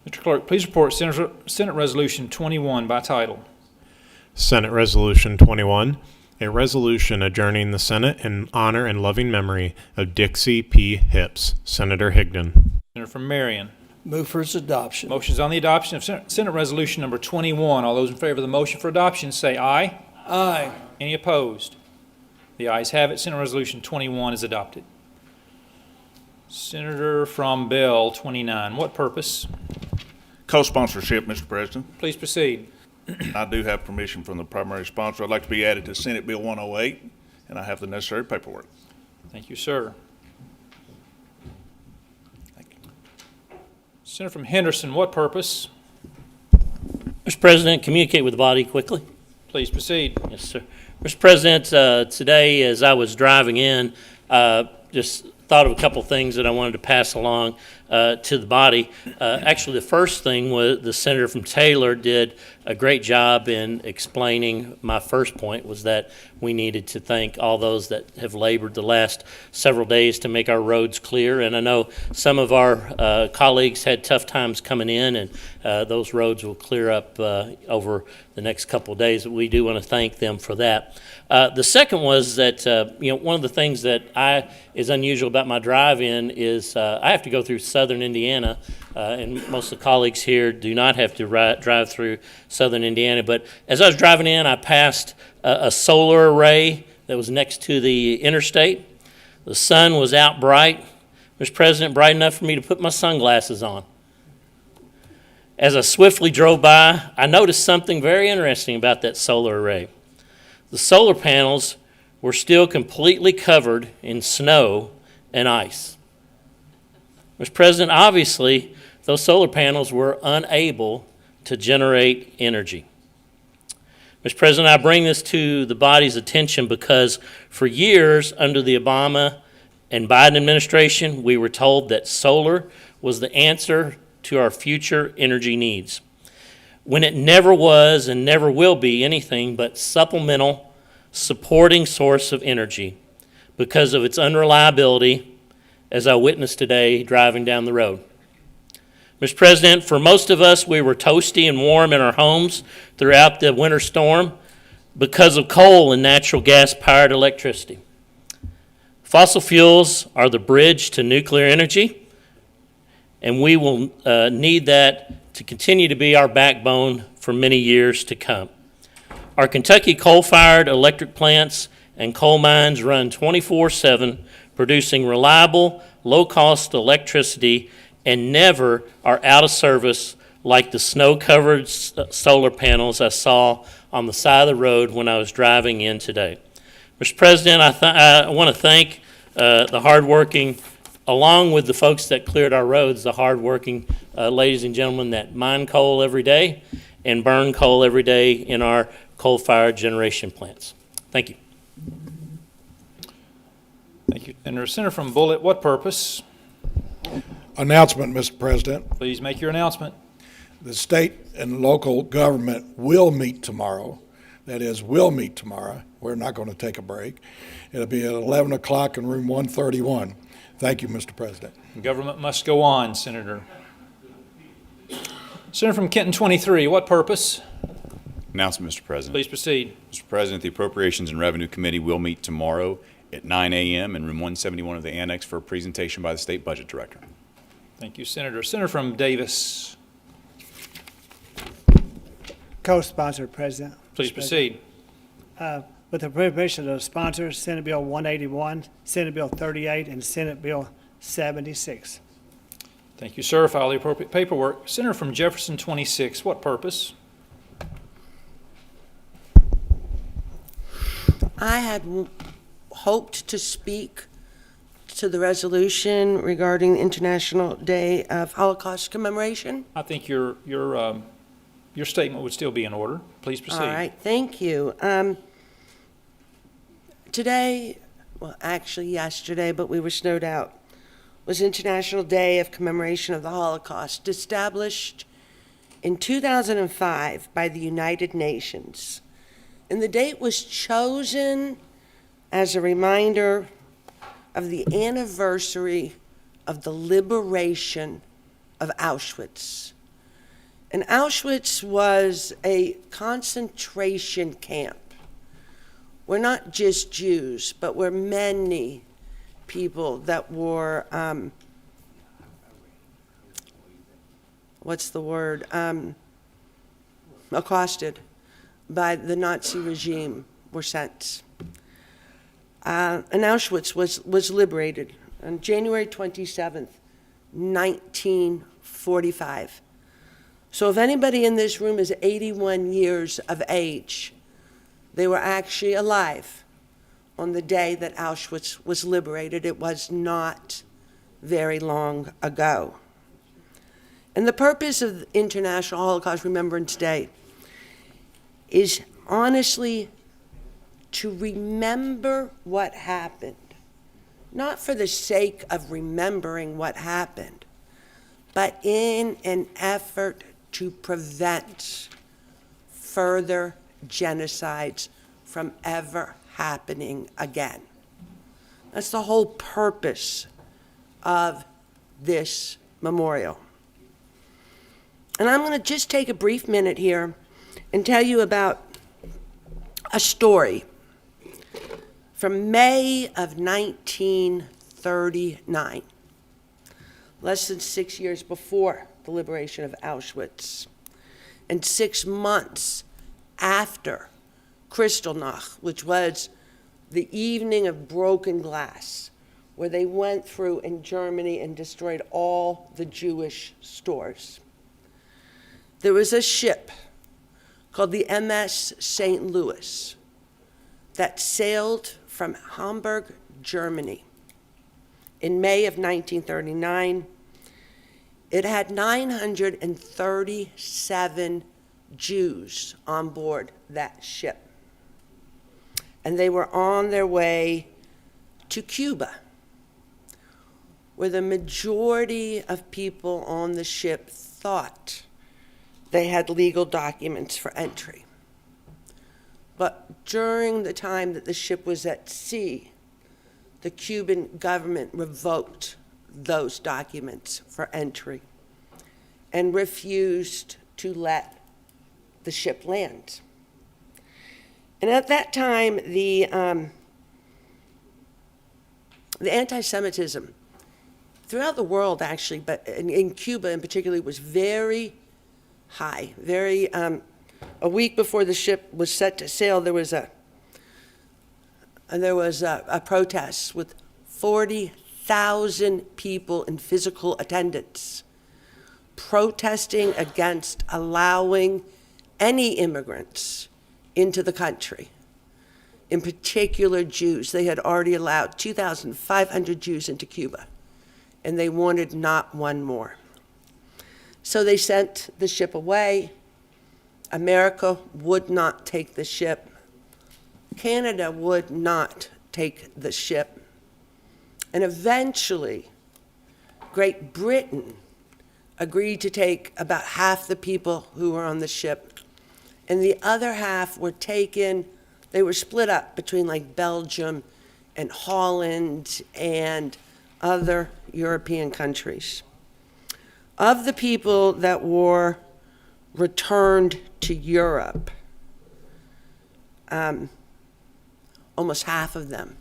Mr. Clerk, please report Senate Resolution 21 by title. Senate Resolution 21, a resolution adjourning the Senate in honor and loving memory of Dixie P. Hips, Senator Higdon. Senator from Marion. Move for its adoption. Motion is on the adoption of Senate Resolution number 21. All those in favor of the motion for adoption say aye. Aye. Aye. Any opposed? The ayes have it. Senate Resolution 21 is adopted. Senator from Bill 29, what purpose? Co-sponsorship, Mr. President. Please proceed. I do have permission from the primary sponsor. I'd like to be added to Senate Bill 108, and I have the necessary paperwork. Thank you, sir. Senator from Henderson, what purpose? Mr. President, communicate with the body quickly. Please proceed. Yes, sir. Mr. President, today as I was driving in, just thought of a couple things that I wanted to pass along to the body. Actually, the first thing was the senator from Taylor did a great job in explaining my first point, was that we needed to thank all those that have labored the last several days to make our roads clear. And I know some of our colleagues had tough times coming in, and those roads will clear up over the next couple of days. We do want to thank them for that. The second was that one of the things that is unusual about my drive-in is I have to go through southern Indiana, and most of the colleagues here do not have to drive through southern Indiana. But as I was driving in, I passed a solar array that was next to the interstate. The sun was out bright, Mr. President, bright enough for me to put my sunglasses on. As I swiftly drove by, I noticed something very interesting about that solar array. The solar panels were still completely covered in snow and ice. Mr. President, obviously, those solar panels were unable to generate energy. Mr. President, I bring this to the body's attention because for years under the Obama and Biden administration, we were told that solar was the answer to our future energy needs, when it never was and never will be anything but supplemental, supporting source of energy because of its unreliability, as I witnessed today driving down the road. Mr. President, for most of us, we were toasty and warm in our homes throughout the winter storm because of coal and natural gas-powered electricity. Fossil fuels are the bridge to nuclear energy, and we will need that to continue to be our backbone for many years to come. Our Kentucky coal-fired electric plants and coal mines run 24/7, producing reliable, low-cost electricity and never are out of service like the snow-covered solar panels I saw on the side of the road when I was driving in today. Mr. President, I want to thank the hardworking, along with the folks that cleared our roads, the hardworking ladies and gentlemen that mine coal every day and burn coal every day in our coal-fired generation plants. Thank you. Thank you. And Senator from Bullitt, what purpose? Announcement, Mr. President. Please make your announcement. The state and local government will meet tomorrow. That is, will meet tomorrow. We're not going to take a break. It'll be at 11 o'clock in room 131. Thank you, Mr. President. Government must go on, Senator. Senator from Kenton 23, what purpose? Announcement, Mr. President. Please proceed. Mr. President, the Appropriations and Revenue Committee will meet tomorrow at 9 a.m. in room 171 of the Annex for a presentation by the State Budget Director. Thank you, Senator. Senator from Davis. Co-sponsor, President. Please proceed. With the appropriation of the sponsors, Senate Bill 181, Senate Bill 38, and Senate Bill 76. Thank you, sir. File the appropriate paperwork. Senator from Jefferson 26, what purpose? I had hoped to speak to the resolution regarding International Day of Holocaust Commemoration. I think your statement would still be in order. Please proceed. All right, thank you. Today, well, actually yesterday, but we were snowed out, was International Day of Commemoration of the Holocaust, established in 2005 by the United Nations. And the date was chosen as a reminder of the anniversary of the liberation of Auschwitz. And Auschwitz was a concentration camp where not just Jews, but where many people that were, accosted by the Nazi regime were sent. And Auschwitz was liberated on January 27th, 1945. So if anybody in this room is 81 years of age, they were actually alive on the day that Auschwitz was liberated. It was not very long ago. And the purpose of International Holocaust Remembrance Day is honestly to remember what happened, not for the sake of remembering what happened, but in an effort to prevent further genocides from ever happening again. That's the whole purpose of this memorial. And I'm going to just take a brief minute here and tell you about a story from May of 1939, less than 6 years before the liberation of Auschwitz, and 6 months after Kristallnacht, which was the evening of broken glass, where they went through in Germany and destroyed all the Jewish stores. There was a ship called the MS St. Louis that sailed from Hamburg, Germany in May of 1939. It had 937 Jews on board that ship. And they were on their way to Cuba, where the majority of people on the ship thought they had legal documents for entry. But during the time that the ship was at sea, the Cuban government revoked those documents for entry and refused to let the ship land. And at that time, the anti-Semitism throughout the world, actually, but in Cuba in particular, was very high. A week before the ship was set to sail, there was a protest with 40,000 people in physical attendance protesting against allowing any immigrants into the country, in particular Jews. They had already allowed 2,500 Jews into Cuba, and they wanted not one more. So they sent the ship away. America would not take the ship. Canada would not take the ship. And eventually, Great Britain agreed to take about half the people who were on the ship, and the other half were taken, they were split up between like Belgium and Holland and other European countries. Of the people that were returned to Europe, almost half of them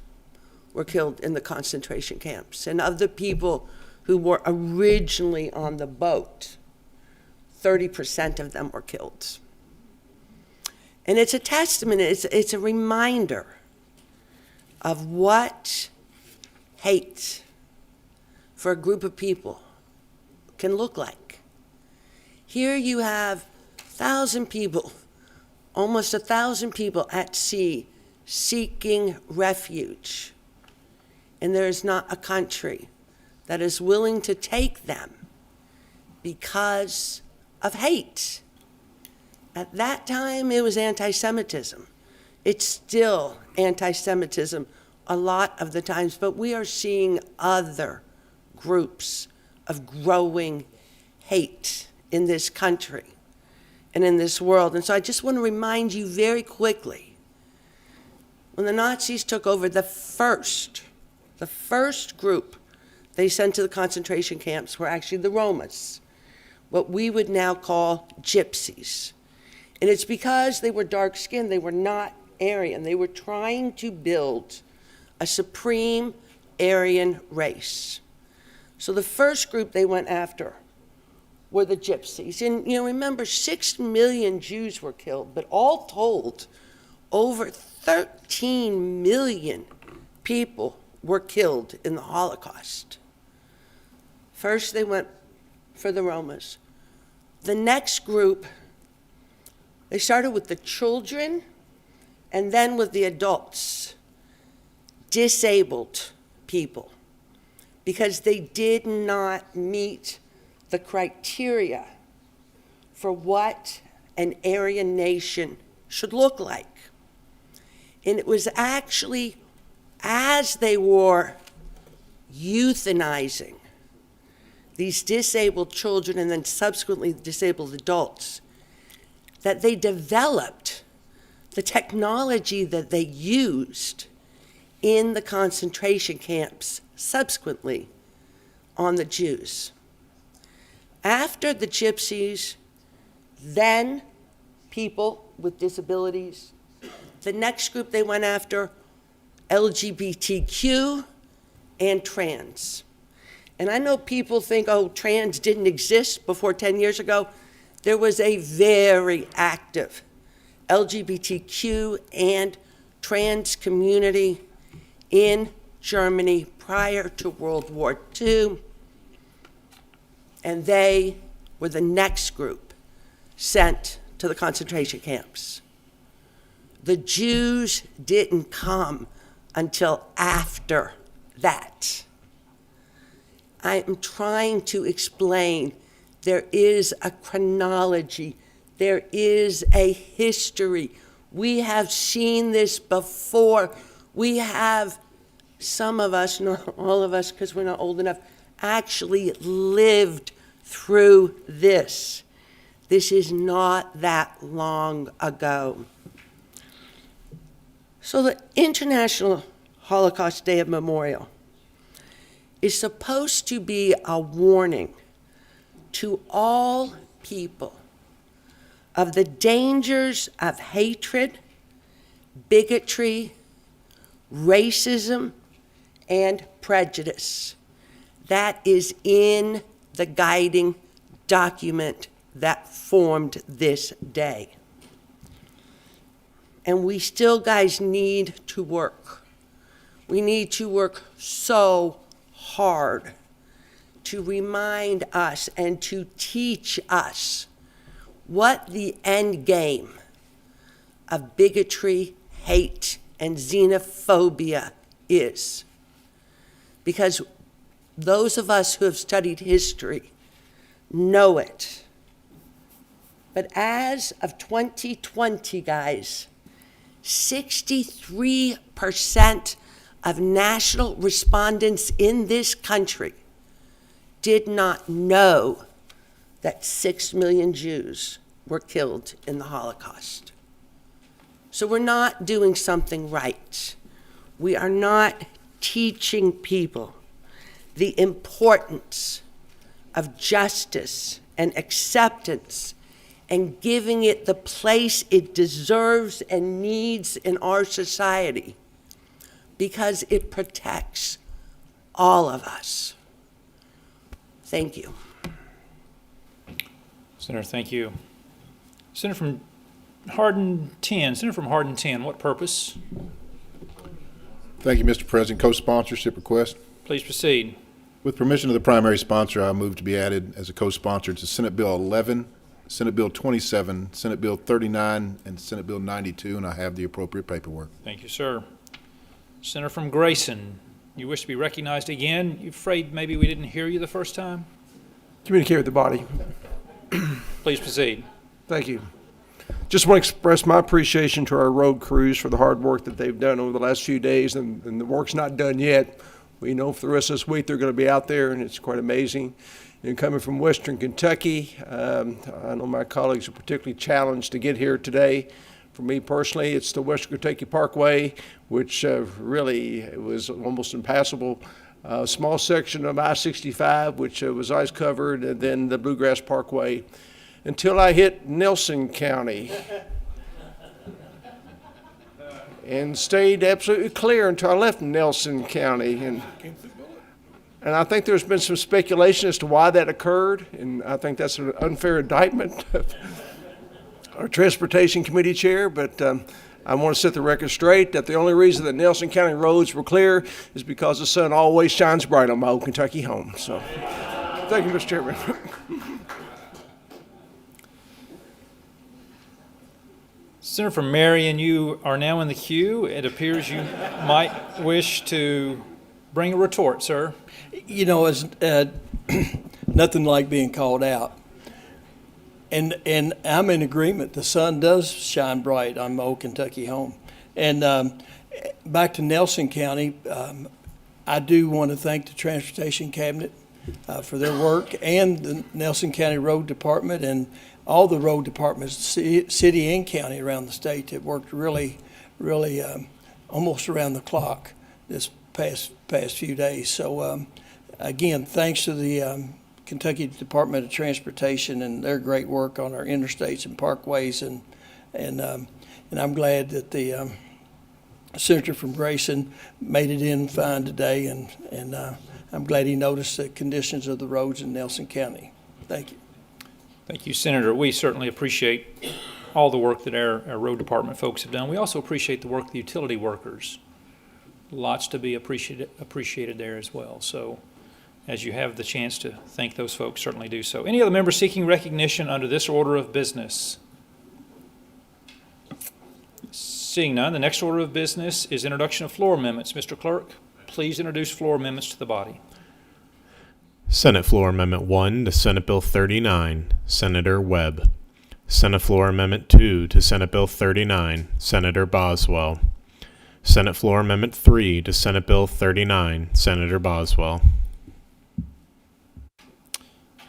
were killed in the concentration camps. And of the people who were originally on the boat, 30% of them were killed. And it's a testament, it's a reminder of what hate for a group of people can look like. Here you have 1,000 people, almost 1,000 people at sea seeking refuge. And there is not a country that is willing to take them because of hate. At that time, it was anti-Semitism. It's still anti-Semitism a lot of the times, but we are seeing other groups of growing hate in this country and in this world. And so I just want to remind you very quickly, when the Nazis took over, the first group they sent to the concentration camps were actually the Romas, what we would now call gypsies. And it's because they were dark-skinned, they were not Aryan. They were trying to build a supreme Aryan race. So the first group they went after were the gypsies. And, remember, 6 million Jews were killed, but all told, over 13 million people were killed in the Holocaust. First, they went for the Romas. The next group, they started with the children and then with the adults, disabled people, because they did not meet the criteria for what an Aryan nation should look like. And it was actually as they were euthanizing these disabled children and then subsequently disabled adults that they developed the technology that they used in the concentration camps subsequently on the Jews. After the gypsies, then people with disabilities, the next group they went after, LGBTQ and trans. And I know people think, oh, trans didn't exist before 10 years ago. There was a very active LGBTQ and trans community in Germany prior to World War II. And they were the next group sent to the concentration camps. The Jews didn't come until after that. I am trying to explain there is a chronology, there is a history. We have seen this before. We have, some of us, not all of us because we're not old enough, actually lived through this. This is not that long ago. So the International Holocaust Day of Memorial is supposed to be a warning to all people of the dangers of hatred, bigotry, racism, and prejudice. That is in the guiding document that formed this day. And we still, guys, need to work. We need to work so hard to remind us and to teach us what the end game of bigotry, hate, and xenophobia is. Because those of us who have studied history know it. But as of 2020, guys, 63% of national respondents in this country did not know that 6 million Jews were killed in the Holocaust. So we're not doing something right. We are not teaching people the importance of justice and acceptance and giving it the place it deserves and needs in our society, because it protects all of us. Thank you. Senator, thank you. Senator from Hardin 10. Senator from Hardin 10, what purpose? Thank you, Mr. President. Co-sponsorship request. Please proceed. With permission of the primary sponsor, I move to be added as a co-sponsor to Senate Bill 11, Senate Bill 27, Senate Bill 39, and Senate Bill 92, and I have the appropriate paperwork. Thank you, sir. Senator from Grayson, you wish to be recognized again. You afraid maybe we didn't hear you the first time? Communicate with the body. Please proceed. Thank you. Just want to express my appreciation to our road crews for the hard work that they've done over the last few days, and the work's not done yet. We know for the rest of this week they're going to be out there, and it's quite amazing. And coming from Western Kentucky, I know my colleagues are particularly challenged to get here today. For me personally, it's the Western Kentucky Parkway, which really was almost impassable. A small section of I-65, which was ice covered, and then the Bluegrass Parkway, until I hit Nelson County. And stayed absolutely clear until I left Nelson County. And I think there's been some speculation as to why that occurred, and I think that's an unfair indictment of our Transportation Committee Chair, but I want to set the record straight that the only reason that Nelson County roads were clear is because the sun always shines bright on my old Kentucky home. So, thank you, Mr. Chairman. Senator from Marion, you are now in the queue. It appears you might wish to bring a retort, sir. You know, it's nothing like being called out. And I'm in agreement. The sun does shine bright on my old Kentucky home. And back to Nelson County, I do want to thank the Transportation Cabinet for their work, and the Nelson County Road Department and all the road departments, city and county around the state, that worked really almost around the clock this past few days. So again, thanks to the Kentucky Department of Transportation and their great work on our interstates and parkways, and I'm glad that the senator from Grayson made it in fine today, and I'm glad he noticed the conditions of the roads in Nelson County. Thank you. Thank you, Senator. We certainly appreciate all the work that our road department folks have done. We also appreciate the work of the utility workers. Lots to be appreciated there as well. So as you have the chance to thank those folks, certainly do so. Any other members seeking recognition under this order of business? Seeing none, the next order of business is introduction of floor amendments. Mr. Clerk, please introduce floor amendments to the body. Senate Floor Amendment 1 to Senate Bill 39, Senator Webb. Senate Floor Amendment 2 to Senate Bill 39, Senator Boswell. Senate Floor Amendment 3 to Senate Bill 39, Senator Boswell.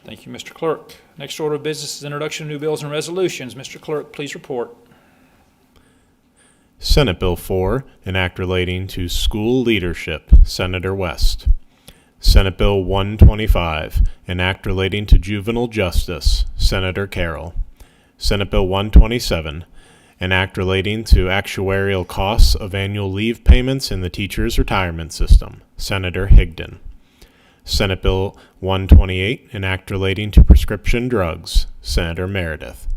Thank you, Mr. Clerk. Next order of business is introduction of new bills and resolutions. Mr. Clerk, please report. Senate Bill 4, an act relating to school leadership, Senator West. Senate Bill 125, an act relating to juvenile justice, Senator Carroll. Senate Bill 127, an act relating to actuarial costs of annual leave payments in the teacher's retirement system, Senator Higdon. Senate Bill 128, an act relating to prescription drugs, Senator Meredith.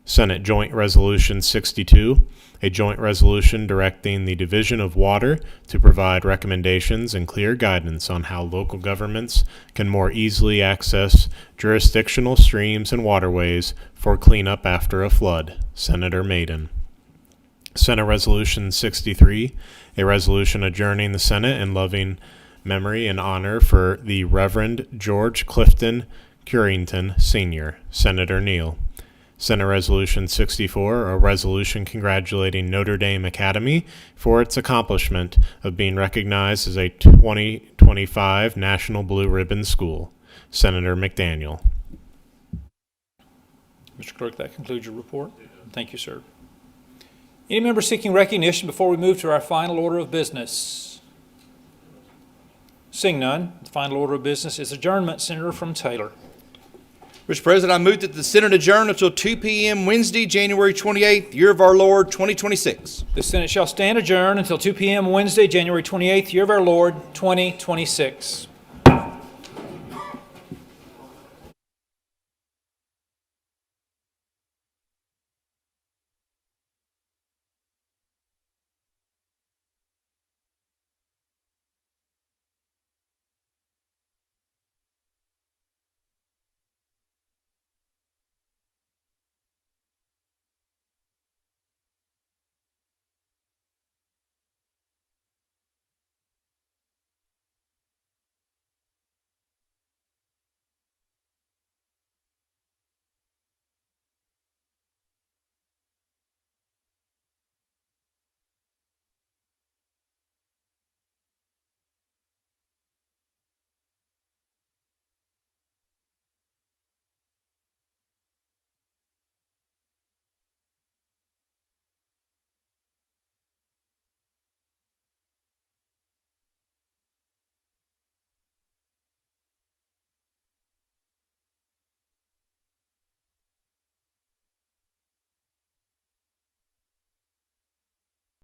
Senate Joint Resolution 62, a joint resolution directing the Division of Water to provide recommendations and clear guidance on how local governments can more easily access jurisdictional streams and waterways for cleanup after a flood, Senator Maiden. Senate Resolution 63, a resolution adjourning the Senate in loving memory and honor for the Reverend George Clifton Curington, Sr., Senator Neal. Senate Resolution 64, a resolution congratulating Notre Dame Academy for its accomplishment of being recognized as a 2025 National Blue Ribbon School, Senator McDaniel. Mr. Clerk, that concludes your report. Thank you, sir. Any member seeking recognition before we move to our final order of business? Seeing none, the final order of business is adjournment. Senator from Taylor. Mr. President, I move that the Senate adjourn until 2 p.m. Wednesday, January 28th, year of our Lord, 2026. The Senate shall stand adjourned until 2 p.m. Wednesday, January 28th, year of our Lord, 2026.